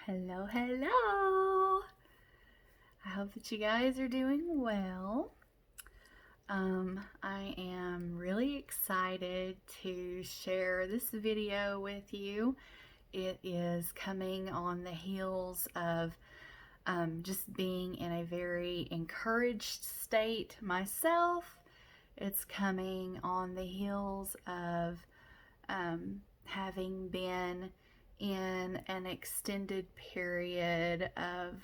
Hello, hello. I hope that you guys are doing well. I am really excited to share this video with you. It is coming on the heels of just being in a very encouraged state myself. It's coming on the heels of having been in an extended period of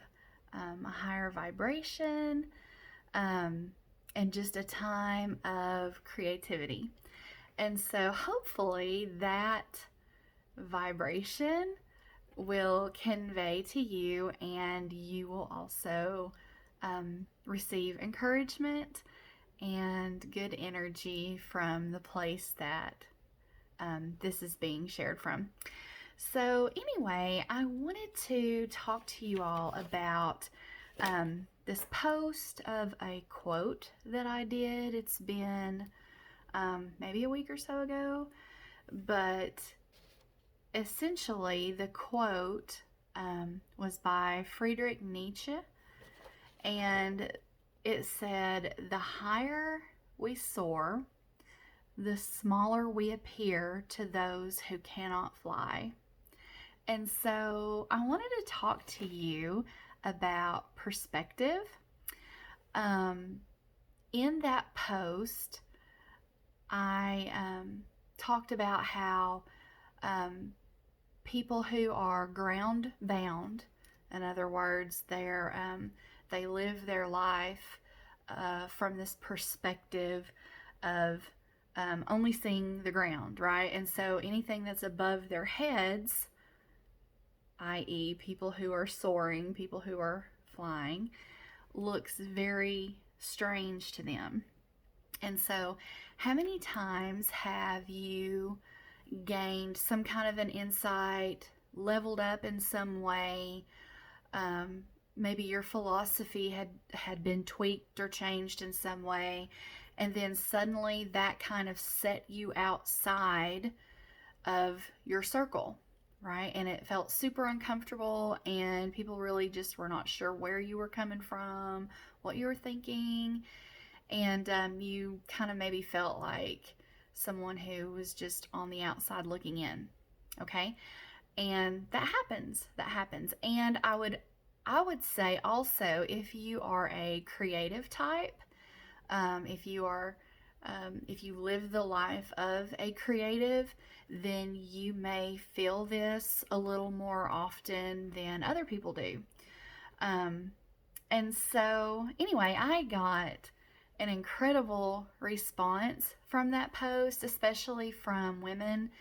a higher vibration and just a time of creativity. And so hopefully that vibration will convey to you, and you will also receive encouragement and good energy from the place that this is being shared from. So anyway, I wanted to talk to you all about this post of a quote that I did. It's been maybe a week or so ago, but essentially the quote was by Friedrich Nietzsche, and it said, "The higher we soar, the smaller we appear to those who cannot fly." And so I wanted to talk to you about perspective. In that post, I talked about how people who are ground bound, in other words, they live their life from this perspective of only seeing the ground, right? And so anything that's above their heads, i.e., people who are soaring, people who are flying, looks very strange to them. And so, how many times have you gained some kind of an insight, leveled up in some way? Maybe your philosophy had been tweaked or changed in some way, and then suddenly that kind of set you outside of your circle, right? And it felt super uncomfortable, and people really just were not sure where you were coming from, what you were thinking, and you kind of maybe felt like someone who was just on the outside looking in, okay? And that happens. And I would say also, if you are a creative type, if you live the life of a creative, then you may feel this a little more often than other people do. And so, anyway, I got an incredible response from that post, especially from women.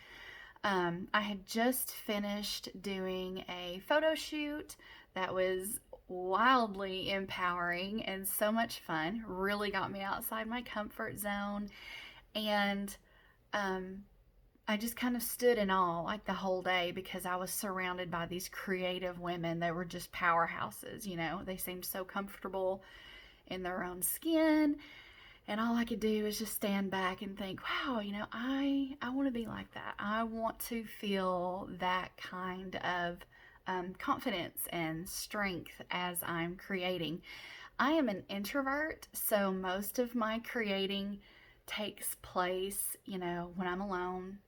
I had just finished doing a photo shoot that was wildly empowering and so much fun. Really got me outside my comfort zone. And I just kind of stood in awe like the whole day, because I was surrounded by these creative women. They were just powerhouses, you know. They seemed so comfortable in their own skin. And all I could do was just stand back and think, wow, you know, I want to be like that. I want to feel that kind of confidence and strength as I'm creating. I am an introvert, so most of my creating takes place, you know, when I'm alone,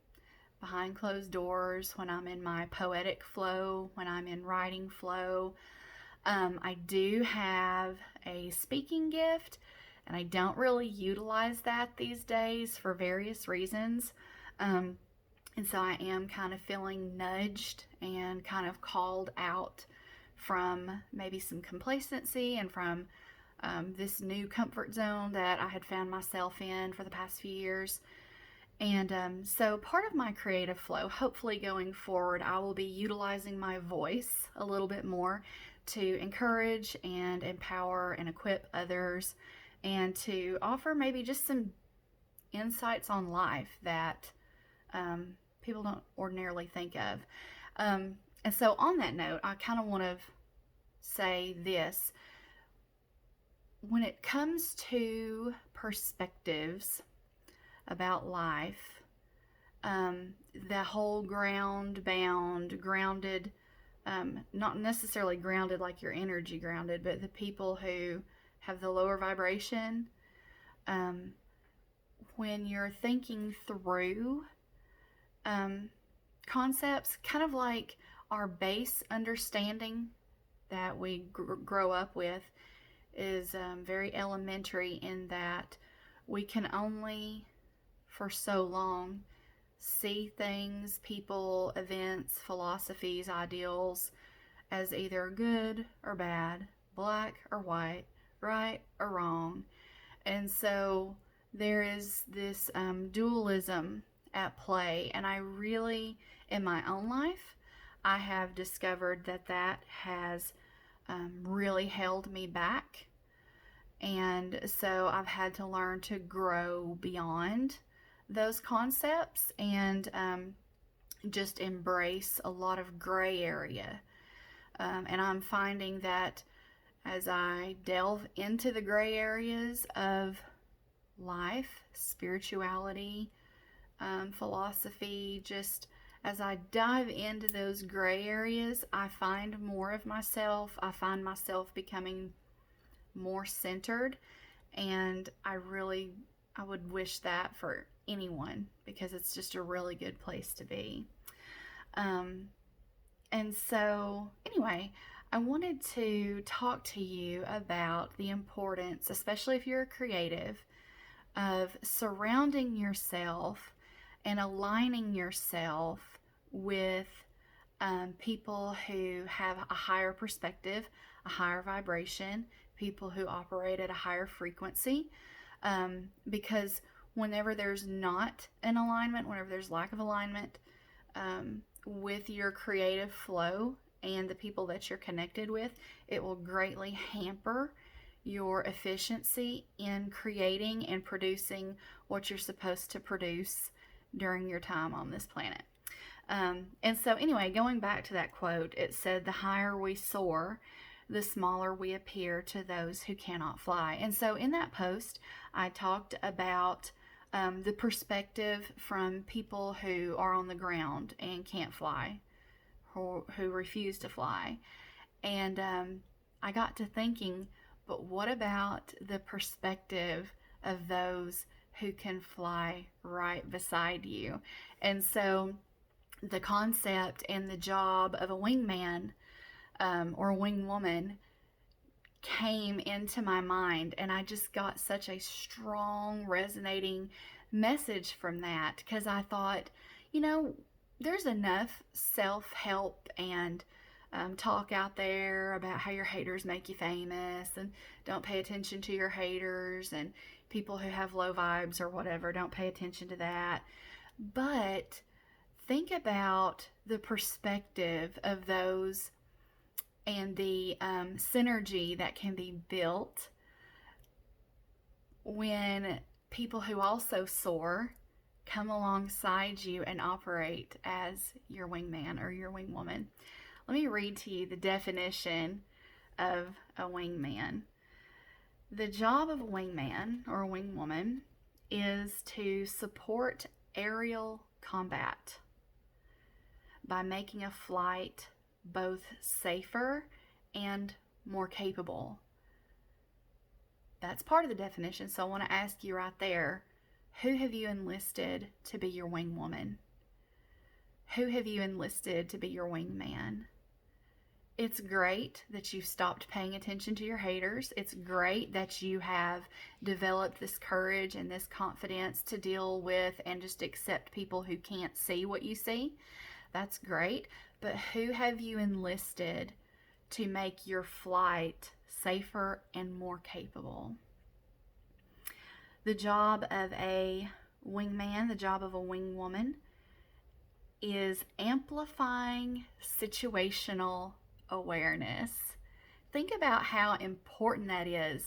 behind closed doors, when I'm in my poetic flow, when I'm in writing flow. I do have a speaking gift, and I don't really utilize that these days for various reasons. And so I am kind of feeling nudged and kind of called out from maybe some complacency and from this new comfort zone that I had found myself in for the past few years. And so part of my creative flow, hopefully going forward, I will be utilizing my voice a little bit more to encourage and empower and equip others, and to offer maybe just some insights on life that people don't ordinarily think of. And so on that note, I kind of want to say this. When it comes to perspectives about life, the whole grounded not necessarily grounded like your energy grounded, but the people who have the lower vibration, um, when you're thinking through concepts, kind of like our base understanding that we grow up with is very elementary, in that we can only for so long see things, people, events, philosophies, ideals as either good or bad, black or white, right or wrong. And so there is this dualism at play. And I really, in my own life, I have discovered that that has really held me back. And so I've had to learn to grow beyond those concepts and just embrace a lot of gray area. And I'm finding that as I delve into the gray areas of life, spirituality, philosophy, just as I dive into those gray areas, I find more of myself. I find myself becoming more centered, and I would wish that for anyone, because it's just a really good place to be. And so anyway, I wanted to talk to you about the importance, especially if you're a creative, of surrounding yourself and aligning yourself with people who have a higher perspective, a higher vibration, people who operate at a higher frequency. Because whenever there's not an alignment, whenever there's lack of alignment with your creative flow and the people that you're connected with, it will greatly hamper your efficiency in creating and producing what you're supposed to produce during your time on this planet. And so anyway, going back to that quote, it said, "The higher we soar, the smaller we appear to those who cannot fly." And so in that post, I talked about the perspective from people who are on the ground and can't fly, who refuse to fly. And I got to thinking, but what about the perspective of those who can fly right beside you? And so the concept and the job of a wingman or a wingwoman came into my mind, and I just got such a strong resonating message from that, because I thought, there's enough self-help and talk out there about how your haters make you famous, and don't pay attention to your haters, and people who have low vibes or whatever, don't pay attention to that. But think about the perspective of those and the synergy that can be built when people who also soar come alongside you and operate as your wingman or your wingwoman. Let me read to you the definition of a wingman. The job of a wingman or a wingwoman is to support aerial combat by making a flight both safer and more capable. That's part of the definition. So I want to ask you right there, who have you enlisted to be your wingwoman? Who have you enlisted to be your wingman? It's great that you've stopped paying attention to your haters. It's great that you have developed this courage and this confidence to deal with and just accept people who can't see what you see. That's great. But who have you enlisted to make your flight safer and more capable? The job of a wingman, the job of a wingwoman, is amplifying situational awareness. Think about how important that is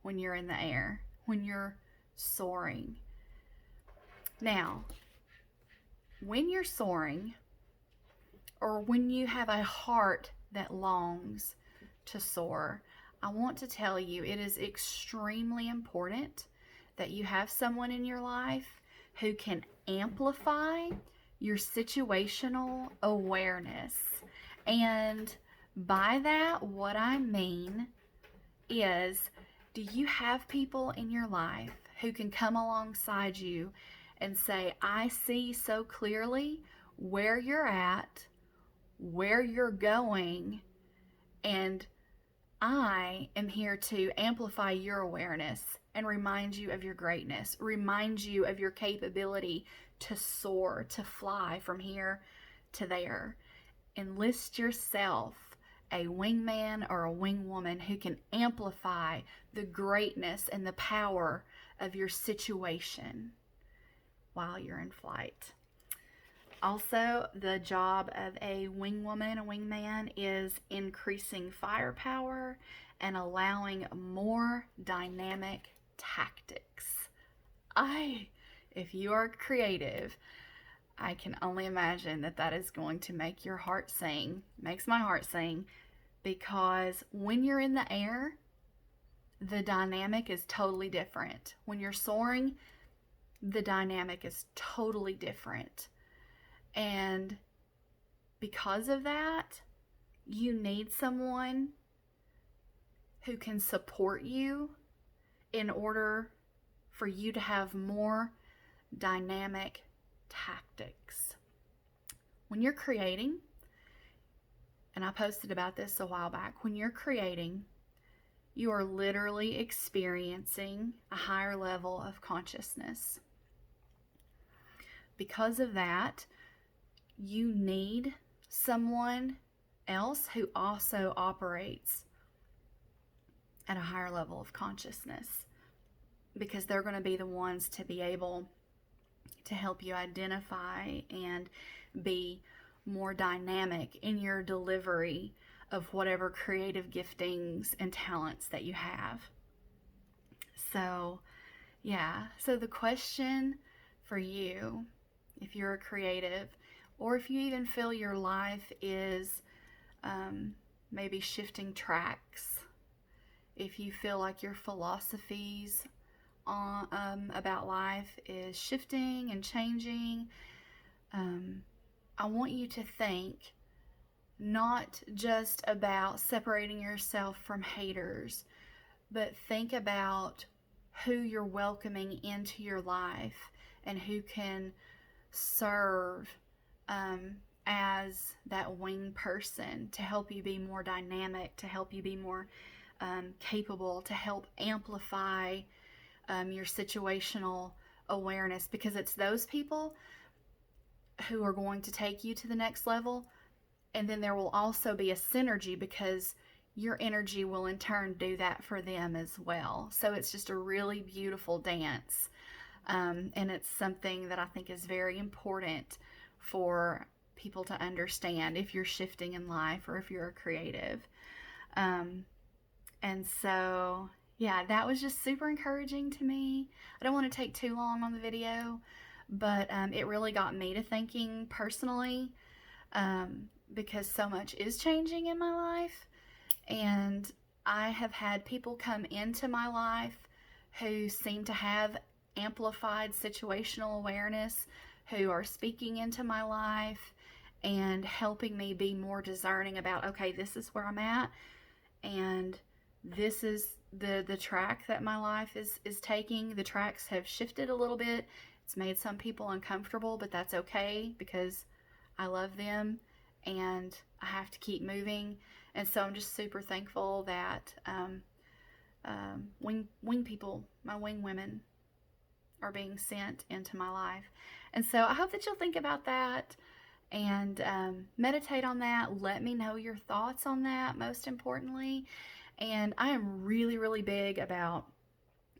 when you're in the air, when you're soaring. Now, when you're soaring, or when you have a heart that longs to soar, I want to tell you it is extremely important that you have someone in your life who can amplify your situational awareness And by that, what I mean is, do you have people in your life who can come alongside you and say, I see so clearly where you're at, where you're going, and I am here to amplify your awareness and remind you of your greatness, remind you of your capability to soar, to fly from here to there. Enlist yourself a wingman or a wingwoman who can amplify the greatness and the power of your situation while you're in flight. Also, the job of a wingwoman, a wingman, is increasing firepower and allowing more dynamic tactics. If you are creative, I can only imagine that is going to make your heart sing, makes my heart sing, because when you're in the air, the dynamic is totally different. When you're soaring, the dynamic is totally different. And because of that, you need someone who can support you in order for you to have more dynamic tactics. When you're creating, and I posted about this a while back, when you're creating, you are literally experiencing a higher level of consciousness. Because of that, you need someone else who also operates at a higher level of consciousness, because they're going to be the ones to be able to help you identify and be more dynamic in your delivery of whatever creative giftings and talents that you have. So, the question for you, if you're a creative, or if you even feel your life is maybe shifting tracks, if you feel like your philosophies about life is shifting and changing, I want you to think not just about separating yourself from haters, but think about who you're welcoming into your life and who can serve as that wing person to help you be more dynamic, to help you be more capable, to help amplify your situational awareness, because it's those people who are going to take you to the next level. And then there will also be a synergy, because your energy will in turn do that for them as well. So it's just a really beautiful dance. And it's something that I think is very important for people to understand if you're shifting in life or if you're a creative. And so, that was just super encouraging to me. I don't want to take too long on the video, but it really got me to thinking personally, because so much is changing in my life. And I have had people come into my life who seem to have amplified situational awareness, who are speaking into my life and helping me be more discerning about, okay, this is where I'm at, and this is the track that my life is taking. The tracks have shifted a little bit. It's made some people uncomfortable, but that's okay, because I love them and I have to keep moving. And so I'm just super thankful that wing people, my wing women, are being sent into my life. And so I hope that you'll think about that and meditate on that. Let me know your thoughts on that, most importantly. And I am really, really big about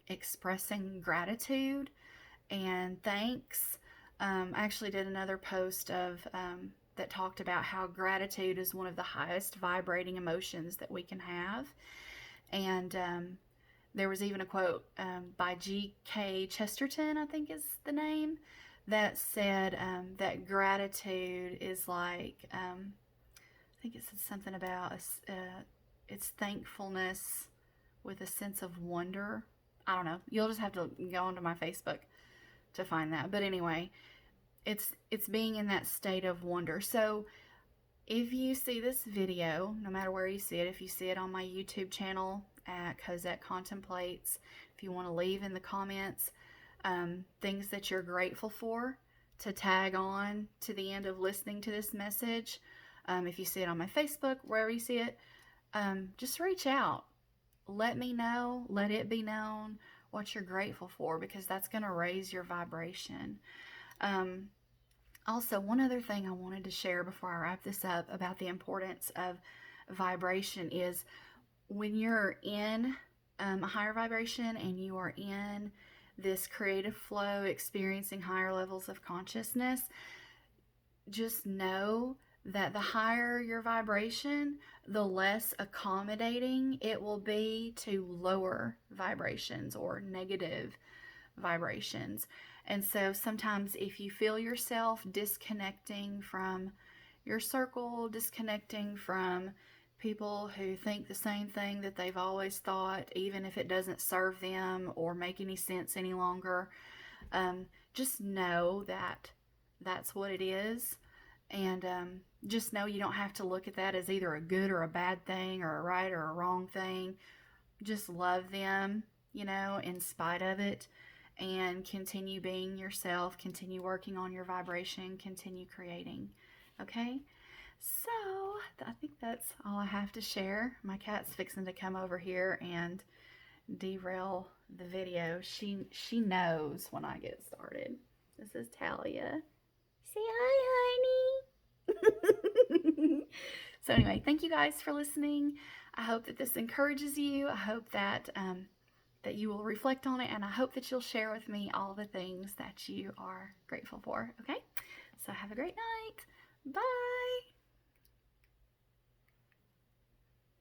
expressing gratitude and thanks. I actually did another post of that talked about how gratitude is one of the highest vibrating emotions that we can have. And there was even a quote by G.K. Chesterton, I think is the name, that said that gratitude is like, I think it said something about it's thankfulness with a sense of wonder. I don't know. You'll just have to go onto my Facebook to find that. But anyway, it's being in that state of wonder. So If you see this video, no matter where you see it, if you see it on my YouTube channel at Cosette Contemplates, if you want to leave in the comments things that you're grateful for to tag on to the end of listening to this message, if you see it on my Facebook, wherever you see it, just reach out. Let me know, let it be known what you're grateful for, because that's going to raise your vibration. Also, one other thing I wanted to share before I wrap this up about the importance of vibration is when you're in a higher vibration and you are in this creative flow, experiencing higher levels of consciousness, just know that the higher your vibration, the less accommodating it will be to lower vibrations or negative vibrations. And so sometimes if you feel yourself disconnecting from your circle, disconnecting from people who think the same thing that they've always thought, even if it doesn't serve them or make any sense any longer, just know that that's what it is. And just know you don't have to look at that as either a good or a bad thing or a right or a wrong thing. Just love them, in spite of it, and continue being yourself, continue working on your vibration, continue creating. Okay? So, I think that's all I have to share. My cat's fixing to come over here and derail the video. She knows when I get started. This is Talia. Say hi, honey. So anyway, thank you guys for listening. I hope that this encourages you. I hope that that you will reflect on it, and I hope that you'll share with me all the things that you are grateful for. Okay? So have a great night. Bye.